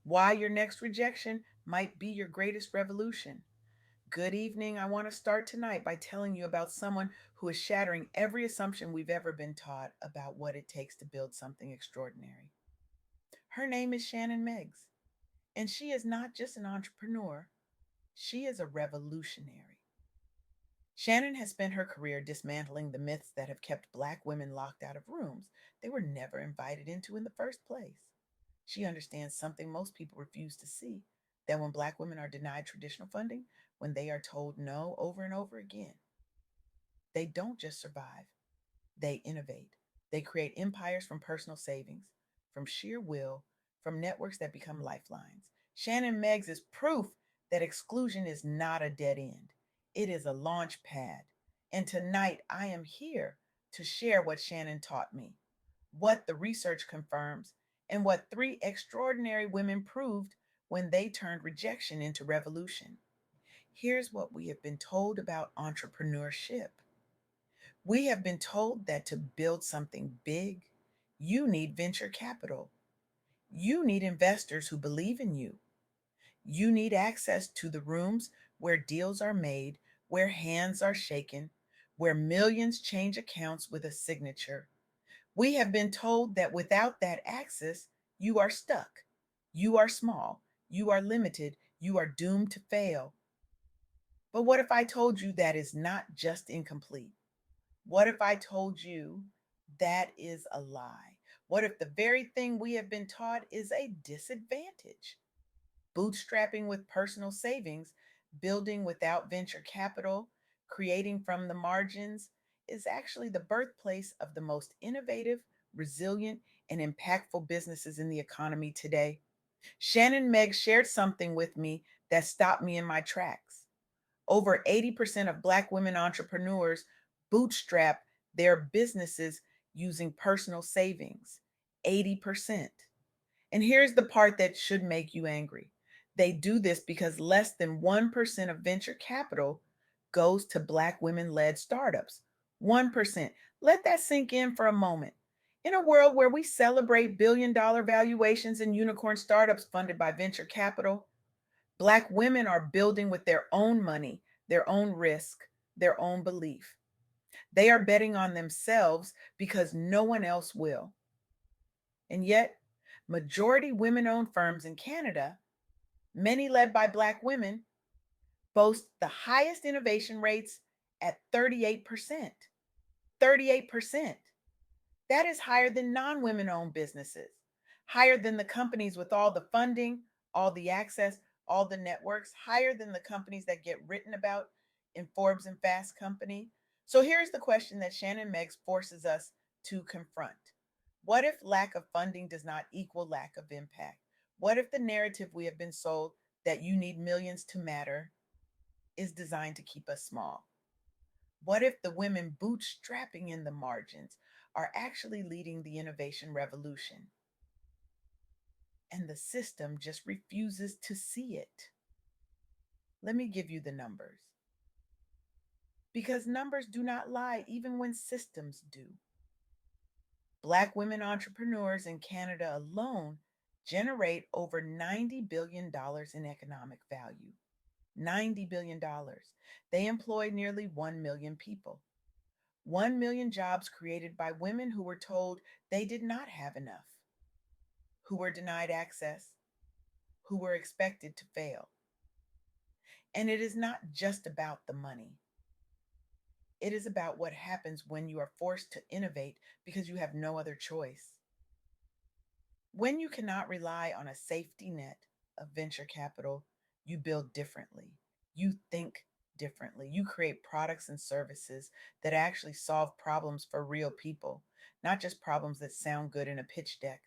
Why your next rejection might be your greatest revolution. Good evening. I want to start tonight by telling you about someone who is shattering every assumption we've ever been taught about what it takes to build something extraordinary. Her name is Shannon Meggs, and she is not just an entrepreneur, she is a revolutionary. Shannon has spent her career dismantling the myths that have kept Black women locked out of rooms they were never invited into in the first place. She understands something most people refuse to see, that when Black women are denied traditional funding, when they are told no over and over again, they don't just survive, they innovate. They create empires from personal savings, from sheer will, from networks that become lifelines. Shannon Meggs is proof that exclusion is not a dead end, it is a launch pad. And tonight I am here to share what Shannon taught me, what the research confirms, and what three extraordinary women proved when they turned rejection into revolution. Here's what we have been told about entrepreneurship. We have been told that to build something big, you need venture capital. You need investors who believe in you. You need access to the rooms where deals are made, where hands are shaken, where millions change accounts with a signature. We have been told that without that access, you are stuck. You are small. You are limited. You are doomed to fail. But what if I told you that is not just incomplete? What if I told you that is a lie? What if the very thing we have been taught is a disadvantage? Bootstrapping with personal savings, building without venture capital, creating from the margins is actually the birthplace of the most innovative, resilient, and impactful businesses in the economy today. Shannon Megg shared something with me that stopped me in my tracks. Over 80% of Black women entrepreneurs bootstrap their businesses using personal savings. 80%. And here's the part that should make you angry. They do this because less than 1% of venture capital goes to Black women led startups. 1%. Let that sink in for a moment. In a world where we celebrate billion-dollar valuations and unicorn startups funded by venture capital, Black women are building with their own money, their own risk, their own belief. They are betting on themselves because no one else will. And yet, majority women owned firms in Canada, many led by Black women, boast the highest innovation rates at 38%. 38%. That is higher than non women owned businesses, higher than the companies with all the funding, all the access, all the networks, higher than the companies that get written about in Forbes and Fast Company. So here's the question that Shannon Meggs forces us to confront. What if lack of funding does not equal lack of impact? What if the narrative we have been sold that you need millions to matter is designed to keep us small? What if the women bootstrapping in the margins are actually leading the innovation revolution and the system just refuses to see it? Let me give you the numbers. Because numbers do not lie even when systems do. Black women entrepreneurs in Canada alone generate over $90 billion in economic value. $90 billion. They employ nearly 1 million people. 1 million jobs created by women who were told they did not have enough, who were denied access, who were expected to fail. And it is not just about the money. It is about what happens when you are forced to innovate because you have no other choice. When you cannot rely on a safety net of venture capital, you build differently. You think differently. You create products and services that actually solve problems for real people, not just problems that sound good in a pitch deck.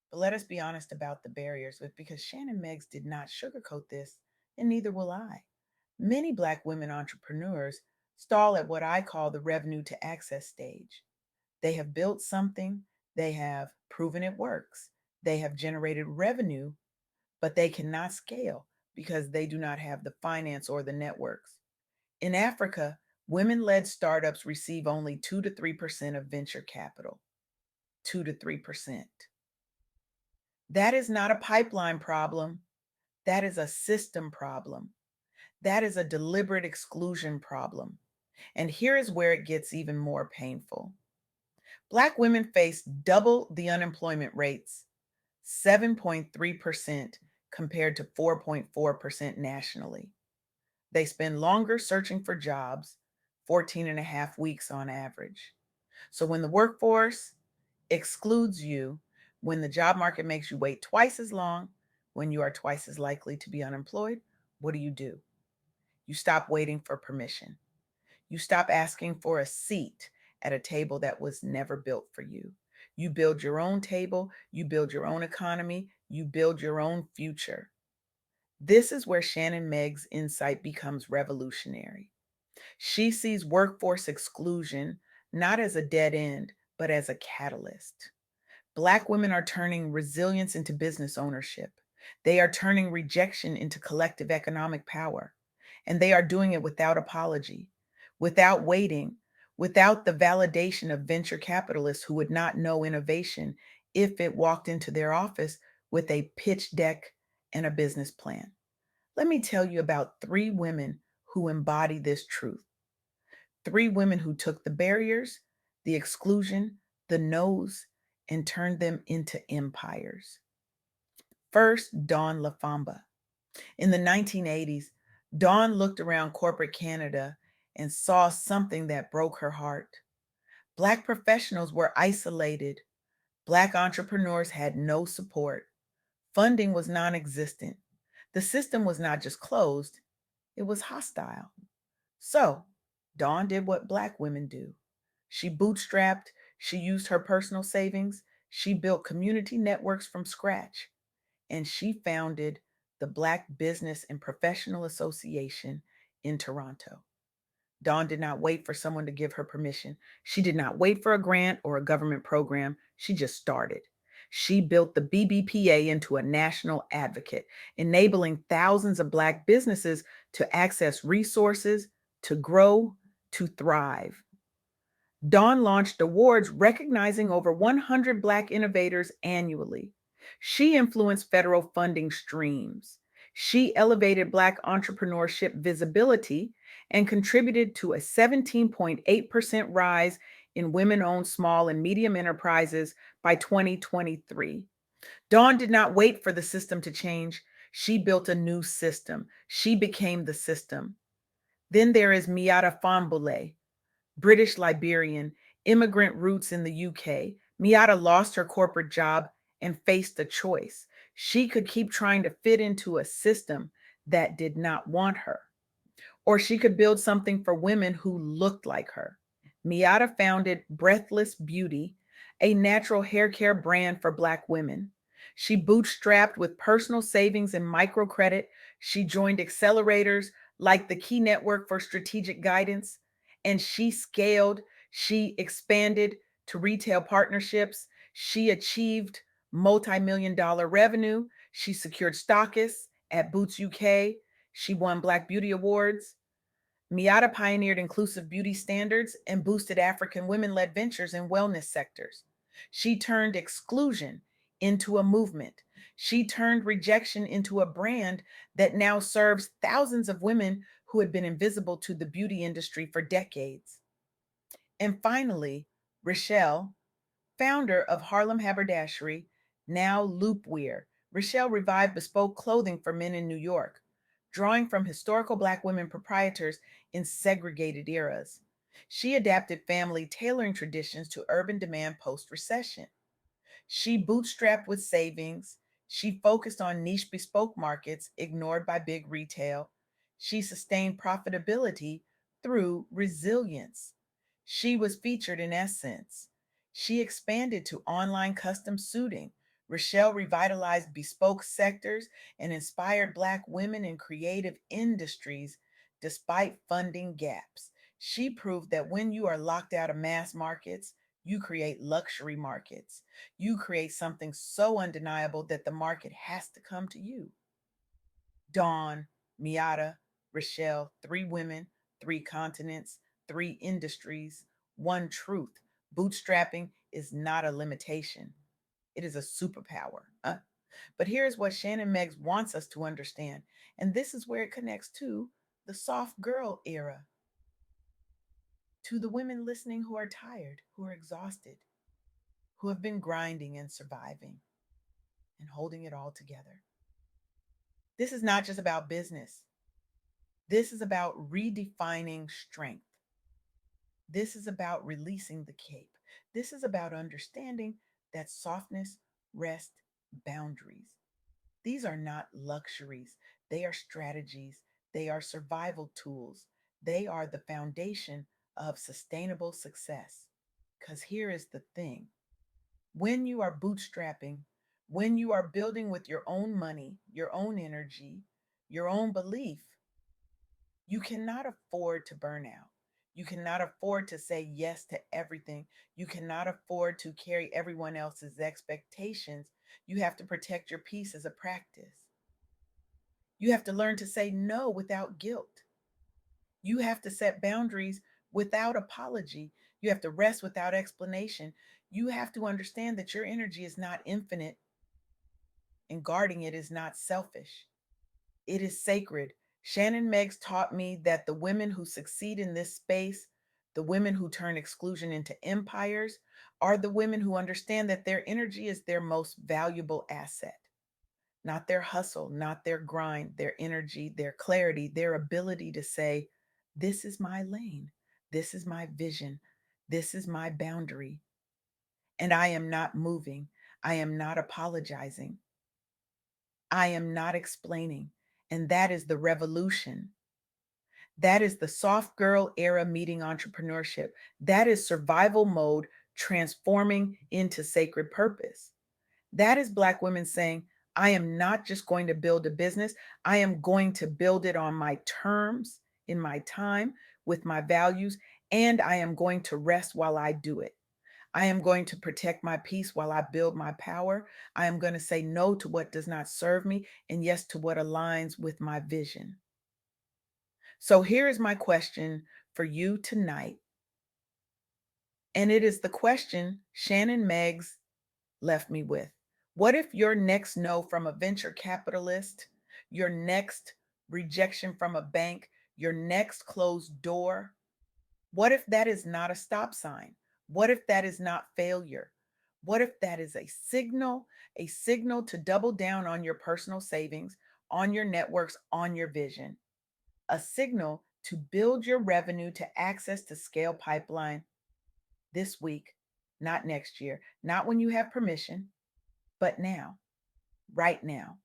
But let us be honest about the barriers, because Shannon Meggs did not sugarcoat this, and neither will I. Many Black women entrepreneurs stall at what I call the revenue to access stage. They have built something, they have proven it works, they have generated revenue, but they cannot scale because they do not have the finance or the networks. In Africa, women led startups receive only 2 to 3% of venture capital. 2 to 3%. That is not a pipeline problem. That is a system problem. That is a deliberate exclusion problem. And here is where it gets even more painful. Black women face double the unemployment rates, 7.3% compared to 4.4% nationally. They spend longer searching for jobs, 14 and a half weeks on average. So when the workforce excludes you, when the job market makes you wait twice as long, when you are twice as likely to be unemployed, what do? You stop waiting for permission. You stop asking for a seat at a table that was never built for you. You build your own table, you build your own economy, you build your own future. This is where Shannon Meggs' insight becomes revolutionary. She sees workforce exclusion not as a dead end, but as a catalyst. Black women are turning resilience into business ownership. They are turning rejection into collective economic power. And they are doing it without apology, without waiting, without the validation of venture capitalists who would not know innovation if it walked into their office with a pitch deck and a business plan. Let me tell you about three women who embody this truth. Three women who took the barriers, the exclusion, the no's, and turned them into empires. First, Dawn LaFamba. In the 1980s, Dawn looked around corporate Canada and saw something that broke her heart. Black professionals were isolated. Black entrepreneurs had no support. Funding was non existent. The system was not just closed, it was hostile. So, Dawn did what Black women do. She bootstrapped, she used her personal savings, she built community networks from scratch, and she founded the Black Business and Professional Association in Toronto. Dawn did not wait for someone to give her permission. She did not wait for a grant or a government program. She just started. She built the BBPA into a national advocate, enabling thousands of Black businesses to access resources, to grow, to thrive. Dawn launched awards recognizing over 100 Black innovators annually. She influenced federal funding streams. She elevated Black entrepreneurship visibility and contributed to a 17.8% rise in women owned small and medium enterprises by 2023. Dawn did not wait for the system to change. She built a new system. She became the system. Then there is Miata Fambule, British Liberian, immigrant roots in the UK. Miata lost her corporate job and faced a choice. She could keep trying to fit into a system that did not want her, or she could build something for women who looked like her. Miata founded Breathless Beauty, a natural hair care brand for Black women. She bootstrapped with personal savings and microcredit. She joined accelerators like the Key Network for Strategic Guidance, and she scaled, she expanded to retail partnerships. She achieved multi-million dollar revenue. She secured stockists at Boots UK. She won Black Beauty Awards. Miata pioneered inclusive beauty standards and boosted African women led ventures in wellness sectors. She turned exclusion into a movement. She turned rejection into a brand that now serves thousands of women who had been invisible to the beauty industry for decades. And finally, Rochelle, founder of Harlem Haberdashery, now Loopwear. Rochelle revived bespoke clothing for men in New York, drawing from historical Black women proprietors in segregated eras. She adapted family tailoring traditions to urban demand post recession. She bootstrapped with savings. She focused on niche bespoke markets ignored by big retail. She sustained profitability through resilience. She was featured in Essence. She expanded to online custom suiting. Rochelle revitalized bespoke sectors and inspired Black women in creative industries despite funding gaps. She proved that when you are locked out of mass markets, you create luxury markets. You create something so undeniable that the market has to come to you. Dawn, Miata, Rochelle, three women, three continents, three industries, one truth. Bootstrapping is not a limitation, it is a superpower. But here's what Shannon Meggs wants us to understand, and this is where it connects to the soft girl era, to the women listening who are tired, who are exhausted, who have been grinding and surviving and holding it all together. This is not just about business. This is about redefining strength. This is about releasing the cape. This is about understanding that softness, rest, boundaries. These are not luxuries, they are strategies, they are survival tools, they are the foundation of sustainable success. Because here is the thing, when you are bootstrapping, when you are building with your own money, your own energy, your own belief, you cannot afford to burn out. You cannot afford to say yes to everything. You cannot afford to carry everyone else's expectations. You have to protect your peace as a practice. You have to learn to say no without guilt. You have to set boundaries without apology. You have to rest without explanation. You have to understand that your energy is not infinite and guarding it is not selfish. It is sacred. Shannon Meggs taught me that the women who succeed in this space, the women who turn exclusion into empires, are the women who understand that their energy is their most valuable asset. Not their hustle, not their grind, their energy, their clarity, their ability to say, this is my lane, this is my vision, this is my boundary. And I am not moving, I am not apologizing, I am not explaining. And that is the revolution. That is the soft girl era meeting entrepreneurship. That is survival mode transforming into sacred purpose. That is Black women saying, I am not just going to build a business, I am going to build it on my terms, in my time, with my values, and I am going to rest while I do it. I am going to protect my peace while I build my power. I am going to say no to what does not serve me and yes to what aligns with my vision. So here is my question for you tonight. And it is the question Shannon Meggs left me with. What if your next no from a venture capitalist, your next rejection from a bank, your next closed door, what if that is not a stop sign? What if that is not failure? What if that is a signal to double down on your personal savings, on your networks, on your vision, a signal to build your revenue to access to scale pipeline this week, not next year, not when you have permission, but now, right now?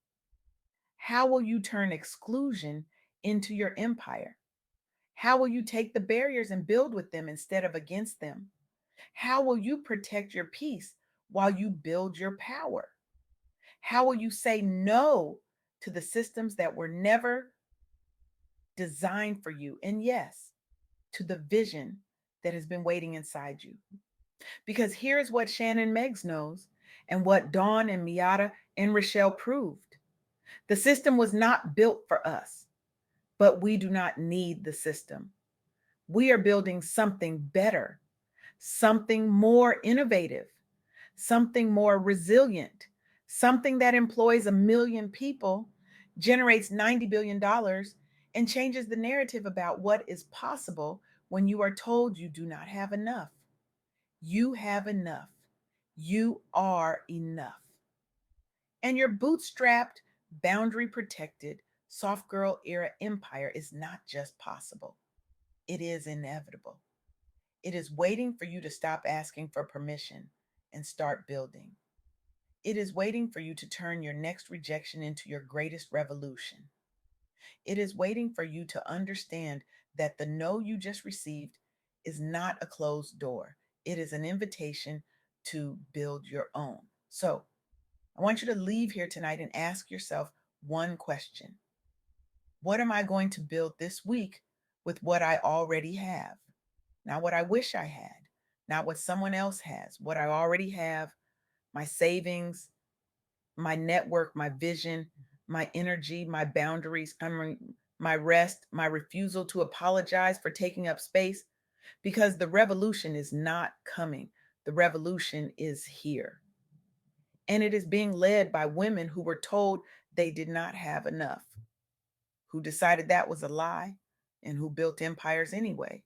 How will you turn exclusion into your empire? How will you take the barriers and build with them instead of against them? How will you protect your peace while you build your power? How will you say no to the systems that were never designed for you? And yes, to the vision that has been waiting inside you. Because here's what Shannon Meggs knows and what Dawn and Miata and Rochelle proved. The system was not built for us, but we do not need the system. We are building something better, something more innovative, something more resilient, something that employs 1 million people, generates $90 billion, and changes the narrative about what is possible when you are told you do not have enough. You have enough. You are enough. And your bootstrapped, boundary protected, soft girl era empire is not just possible, it is inevitable. It is waiting for you to stop asking for permission and start building. It is waiting for you to turn your next rejection into your greatest revolution. It is waiting for you to understand that the no you just received is not a closed door. It is an invitation to build your own. So I want you to leave here tonight and ask yourself one question. What am I going to build this week with what I already have? Not what I wish I had, not what someone else has, what I already have, my savings, my network, my vision, my energy, my boundaries, my rest, my refusal to apologize for taking up space, because the revolution is not coming. The revolution is here. And it is being led by women who were told they did not have enough, who decided that was a lie, and who built empires anyway.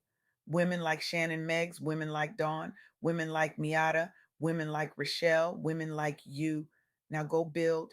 Women like Shannon Meggs, women like Dawn, women like Miata, women like Rochelle, women like you. Now go build